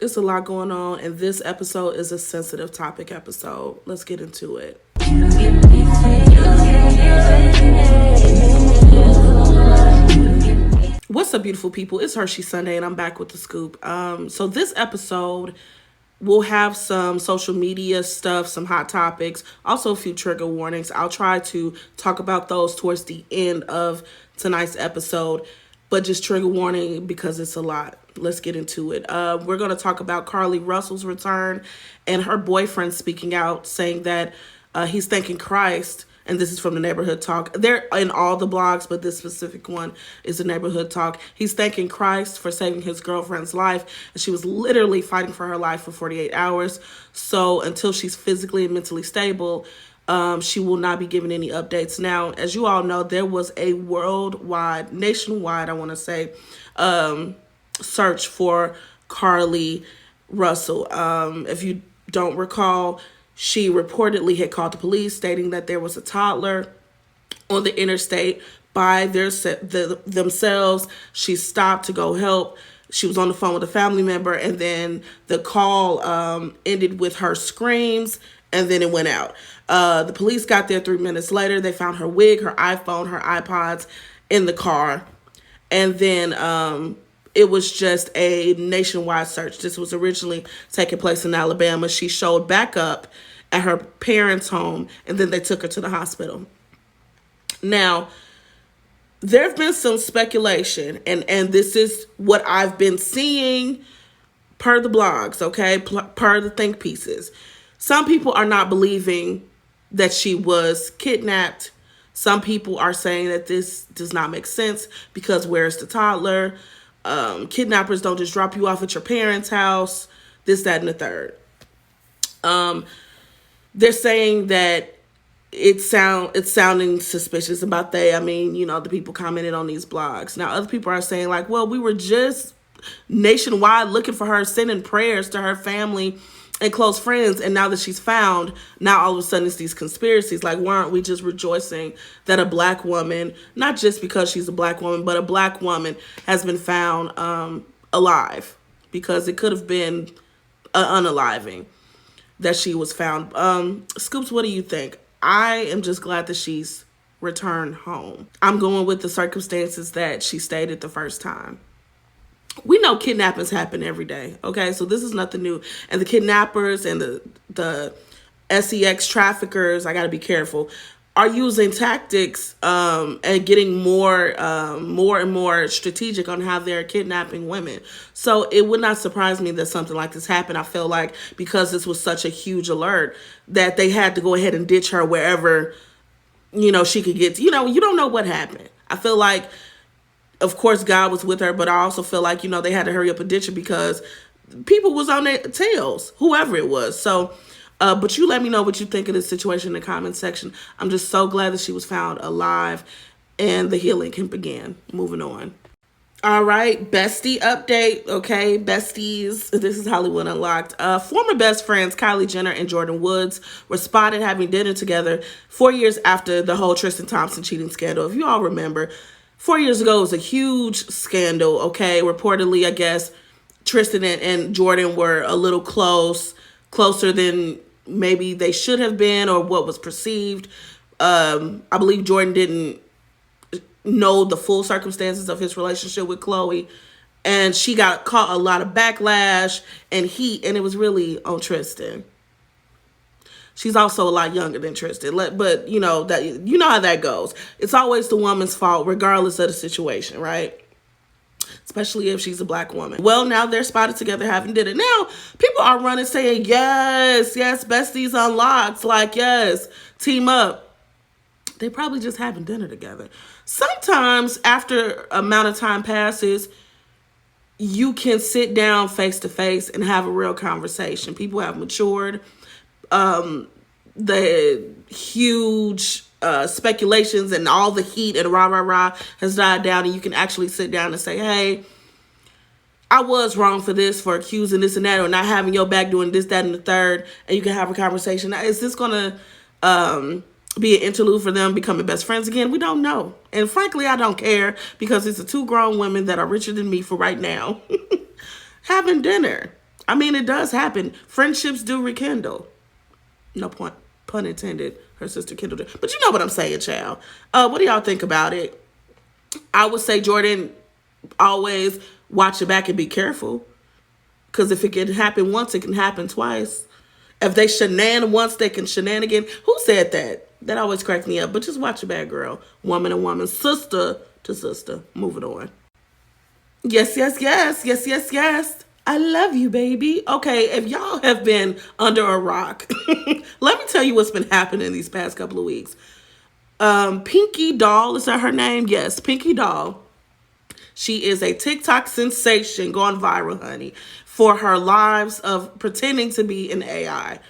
It's a lot going on, and this episode is a sensitive topic episode. Let's get into it. What's up, beautiful people? It's Hershey Sunday, and I'm back with the scoop. So this episode we'll have some social media stuff, some hot topics, also a few trigger warnings. I'll try to talk about those towards the end of tonight's episode, but just trigger warning because it's a lot. Let's get into it. We're going to talk about Carlee Russell's return and her boyfriend speaking out, saying that he's thanking Christ. And this is from the Neighborhood Talk. They're in all the blogs, but this specific one is the Neighborhood Talk. He's thanking Christ for saving his girlfriend's life. And she was literally fighting for her life for 48 hours. So until she's physically and mentally stable, she will not be giving any updates. Now, as you all know, there was a nationwide, I want to say, search for Carlee Russell. If you don't recall, she reportedly had called the police stating that there was a toddler on the interstate by themselves. She stopped to go help. She was on the phone with a family member, and then the call ended with her screams, and then it went out. The police got there 3 minutes later. They found her wig, her iPhone, her iPods in the car, and then it was just a nationwide search. This was originally taking place in Alabama. She showed back up at her parents' home, and then they took her to the hospital. Now, there have been some speculation, and this is what I've been seeing per the blogs, okay, per the think pieces. Some people are not believing that she was kidnapped. Some people are saying that this does not make sense because where's the toddler? Kidnappers don't just drop you off at your parents' house, this, that, and the third. They're saying that it's sounding suspicious about they. I mean, you know, the people commented on these blogs. Now, other people are saying like, well, we were just nationwide looking for her, sending prayers to her family and close friends. And now that she's found, now all of a sudden it's these conspiracies. Like, why aren't we just rejoicing that a black woman, not just because she's a black woman, but a black woman has been found alive? Because it could have been an unaliving that she was found. Scoops, what do you think? I am just glad that she's returned home. I'm going with the circumstances that she stated the first time. We know kidnappings happen every day, okay? So this is nothing new. And the kidnappers and the sex traffickers, I got to be careful, are using tactics and getting more and more strategic on how they're kidnapping women. So it would not surprise me that something like this happened. I feel like because this was such a huge alert that they had to go ahead and ditch her wherever, you know, she could get to. You know, you don't know what happened. I feel like, of course, God was with her, but I also feel like, you know, they had to hurry up and ditch her because people was on their tails, whoever it was. So, but you let me know what you think of this situation in the comment section. I'm just so glad that she was found alive and the healing can begin. Moving on. All right, bestie update, okay, besties. This is Hollywood Unlocked. Former best friends Kylie Jenner and Jordyn Woods were spotted having dinner together 4 years after the whole Tristan Thompson cheating scandal. If you all remember, 4 years ago, it was a huge scandal, okay? Reportedly, I guess, Tristan and Jordyn were a little closer than maybe they should have been or what was perceived. I believe Jordyn didn't know the full circumstances of his relationship with Khloe, and she got caught a lot of backlash and heat, and it was really on Tristan. She's also a lot younger than Tristan, but you know how that goes. It's always the woman's fault, regardless of the situation, right? Especially if she's a black woman. Well, now they're spotted together having dinner. Now, people are running saying, yes, besties unlocked. Like, yes, team up. They probably just having dinner together. Sometimes, after amount of time passes, you can sit down face to face and have a real conversation. People have matured. The huge speculations and all the heat and rah has died down, and you can actually sit down and say, hey, I was wrong for this, for accusing this and that, or not having your back, doing this, that, and the third, and you can have a conversation. Now, is this going to be an interlude for them becoming best friends again? We don't know. And frankly, I don't care, because it's the two grown women that are richer than me for right now having dinner. I mean, it does happen. Friendships do rekindle. No point, pun intended. Her sister kindled it. But you know what I'm saying, child. What do y'all think about it? I would say, Jordan, always watch your back and be careful. Because if it can happen once, it can happen twice. If they shenan once, they can shenanigan. Who said that? That always cracked me up. But just watch your back, girl. Woman and woman. Sister to sister. Moving on. Yes, yes, yes. Yes, yes, yes. I love you, baby. Okay, if y'all have been under a rock, let me tell you what's been happening these past couple of weeks. Pinky Doll, is that her name? Yes, Pinky Doll. She is a TikTok sensation going viral, honey, for her lives of pretending to be an AI.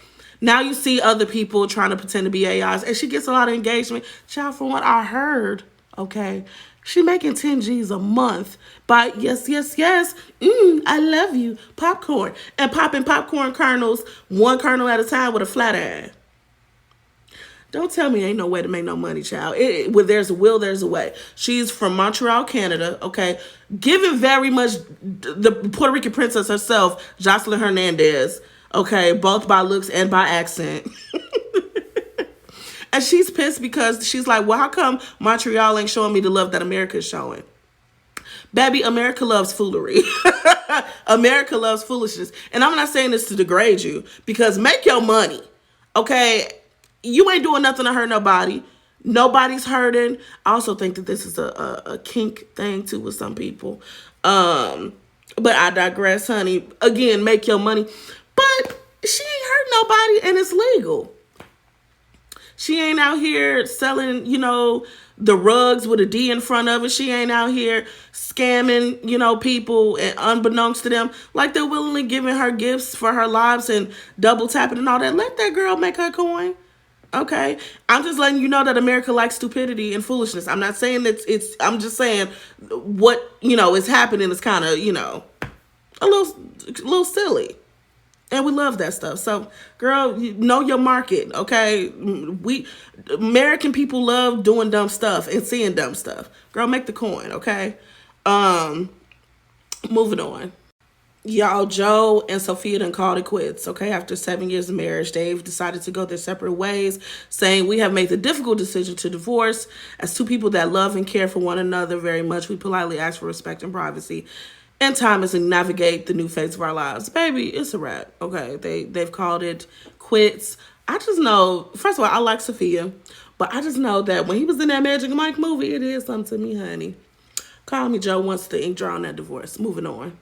Now you see other people trying to pretend to be AIs, and she gets a lot of engagement. Child, from what I heard, okay, she making 10 G's a month by, yes, yes, yes, I love you, popcorn. And popping popcorn kernels, one kernel at a time with a flat iron. Don't tell me ain't no way to make no money, child. Where there's a will, there's a way. She's from Montreal, Canada, okay? Given very much the Puerto Rican princess herself, Jocelyn Hernandez, okay? Both by looks and by accent. And she's pissed because she's like, well, how come Montreal ain't showing me the love that America is showing? Baby, America loves foolery. America loves foolishness. And I'm not saying this to degrade you, because make your money, okay? You ain't doing nothing to hurt nobody. Nobody's hurting. I also think that this is a kink thing too with some people. But I digress, honey. Again, make your money. But she ain't hurt nobody, and it's legal. She ain't out here selling, the rugs with a D in front of it. She ain't out here scamming, people, and unbeknownst to them, like they're willingly giving her gifts for her lives and double tapping and all that. Let that girl make her coin. Okay, I'm just letting you know that America likes stupidity and foolishness. I'm not saying that I'm just saying what, is happening is kind of, a little silly. And we love that stuff. So, girl, know your market, okay? American people love doing dumb stuff and seeing dumb stuff. Girl, make the coin, okay? Moving on. Y'all, Joe and Sophia done called it quits, okay? After 7 years of marriage, they've decided to go their separate ways, saying, we have made the difficult decision to divorce. As two people that love and care for one another very much, we politely ask for respect and privacy and time as we navigate the new phase of our lives. Baby, it's a wrap, okay? They've called it quits. I just know, first of all, I like Sophia, but I just know that when he was in that Magic Mike movie, it is something to me, honey. Call me Joe wants the ink dry on that divorce. Moving on.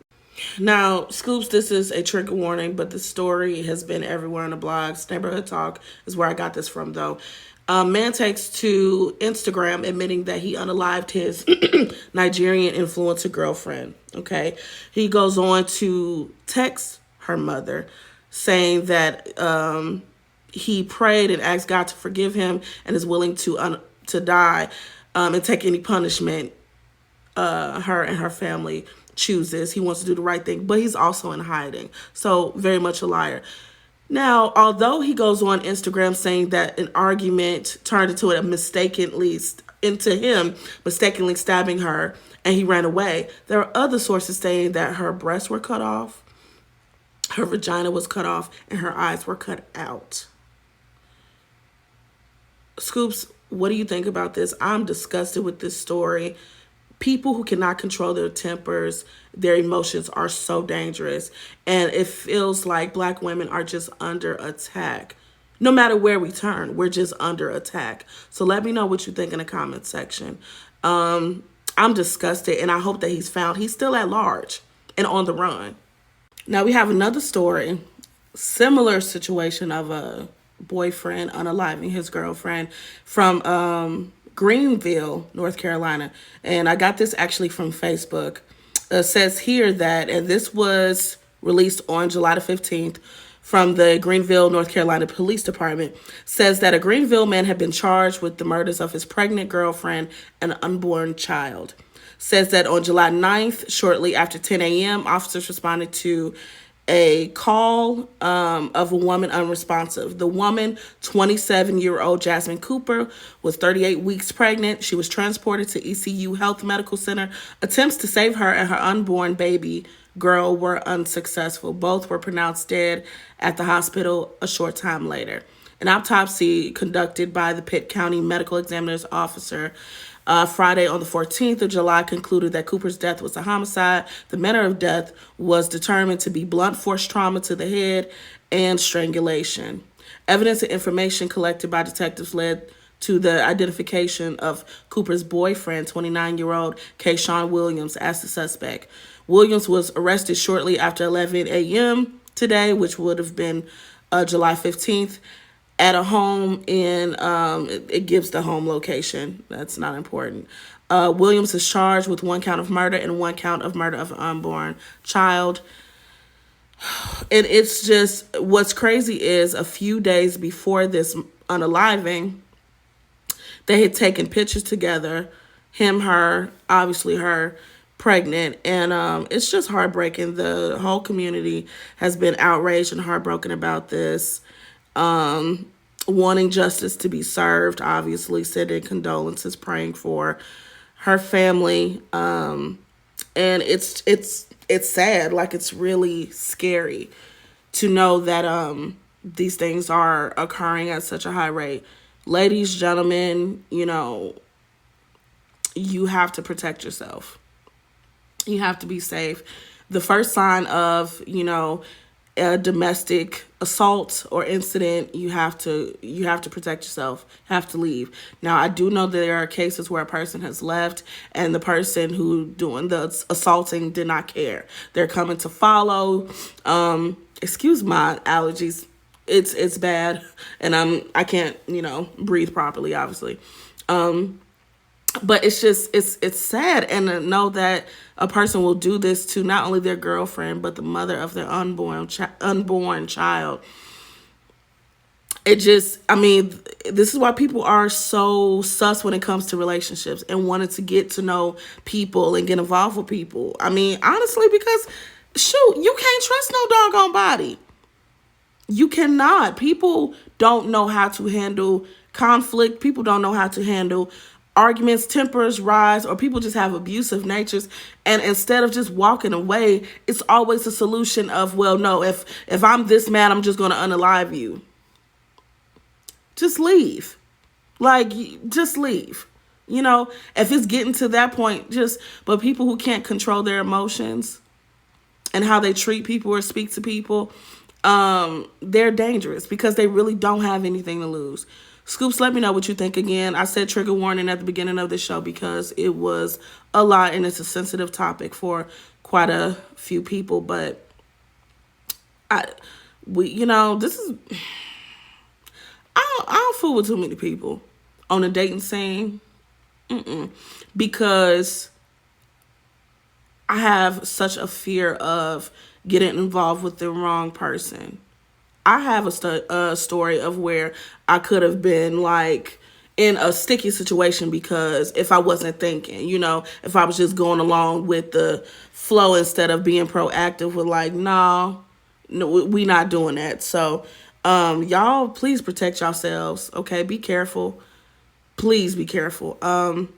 Now, Scoops, this is a trigger warning, but the story has been everywhere on the blogs. Neighborhood Talk is where I got this from, though. Man takes to Instagram admitting that he unalived his Nigerian influencer girlfriend, okay? He goes on to text her mother saying that he prayed and asked God to forgive him and is willing to die and take any punishment her and her family chooses. He wants to do the right thing, but he's also in hiding. So very much a liar. Now, although he goes on Instagram saying that an argument turned into mistakenly stabbing her and he ran away, there are other sources saying that her breasts were cut off, her vagina was cut off, and her eyes were cut out. Scoops, what do you think about this? I'm disgusted with this story. People who cannot control their tempers, their emotions are so dangerous. And it feels like Black women are just under attack. No matter where we turn, we're just under attack. So let me know what you think in the comment section. I'm disgusted, and I hope that he's found. He's still at large and on the run. Now we have another story, similar situation of a boyfriend unaliving his girlfriend from Greenville, North Carolina. And I got this actually from Facebook. It says here that, and this was released on July the 15th from the Greenville, North Carolina Police Department, says that a Greenville man had been charged with the murders of his pregnant girlfriend and unborn child. Says that on July 9th, shortly after 10 a.m., officers responded to a call of a woman unresponsive. The woman, 27-year-old Jasmine Cooper, was 38 weeks pregnant. She was transported to ECU Health Medical Center. Attempts to save her and her unborn baby girl were unsuccessful. Both were pronounced dead at the hospital a short time later. An autopsy conducted by the Pitt County Medical Examiner's Officer Friday on the 14th of July concluded that Cooper's death was a homicide. The manner of death was determined to be blunt force trauma to the head and strangulation. Evidence and information collected by detectives led to the identification of Cooper's boyfriend, 29-year-old Kayshawn Williams, as the suspect. Williams was arrested shortly after 11 a.m. today, which would have been July 15th, at a home in, it gives the home location. That's not important. Williams is charged with 1 count of murder and 1 count of murder of an unborn child. And it's just, what's crazy is a few days before this unaliving, they had taken pictures together, him, her, obviously her, pregnant, and it's just heartbreaking. The whole community has been outraged and heartbroken about this, wanting justice to be served, obviously sending condolences, praying for her family, and it's sad. Like, it's really scary to know that these things are occurring at such a high rate. Ladies, gentlemen, you know, you have to protect yourself. You have to be safe. The first sign of, you know, a domestic assault or incident, you have to protect yourself, have to leave. Now, I do know that there are cases where a person has left and the person who doing the assaulting did not care. They're coming to follow. Excuse my allergies. It's bad, and I can't, you know, breathe properly, obviously. But it's just, it's sad, and to know that a person will do this to not only their girlfriend, but the mother of their unborn child. It just, I mean, this is why people are so sus when it comes to relationships and wanting to get to know people and get involved with people. I mean, honestly, because, shoot, you can't trust no doggone body. You cannot. People don't know how to handle conflict. People don't know how to handle arguments, tempers rise, or people just have abusive natures. And instead of just walking away, it's always a solution of, well, no, if I'm this mad, I'm just going to unalive you. Just leave. Like, just leave. You know, if it's getting to that point, but people who can't control their emotions and how they treat people or speak to people, they're dangerous because they really don't have anything to lose. Scoops, let me know what you think. Again, I said trigger warning at the beginning of the show because it was a lot and it's a sensitive topic for quite a few people. But this is, I don't fool with too many people on a dating scene, because I have such a fear of getting involved with the wrong person. I have a story of where I could have been like in a sticky situation because if I wasn't thinking, you know, if I was just going along with the flow instead of being proactive with like, no, we not doing that. So, y'all, please protect yourselves. Okay. Be careful. Please be careful. And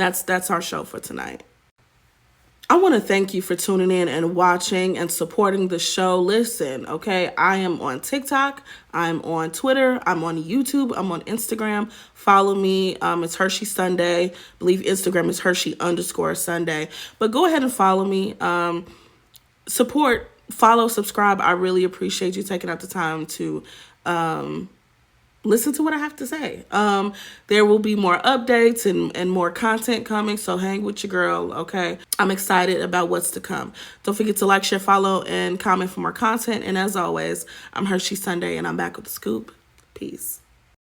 that's our show for tonight. I want to thank you for tuning in and watching and supporting the show. Listen, okay, I am on TikTok, I'm on Twitter, I'm on YouTube, I'm on Instagram. Follow me. It's Hershey Sunday. I believe Instagram is Hershey_Sunday. But go ahead and follow me. Support, follow, subscribe. I really appreciate you taking out the time to listen to what I have to say. There will be more updates and more content coming, so hang with your girl, okay? I'm excited about what's to come. Don't forget to like, share, follow, and comment for more content. And as always, I'm Hershey Sunday, and I'm back with the scoop. Peace.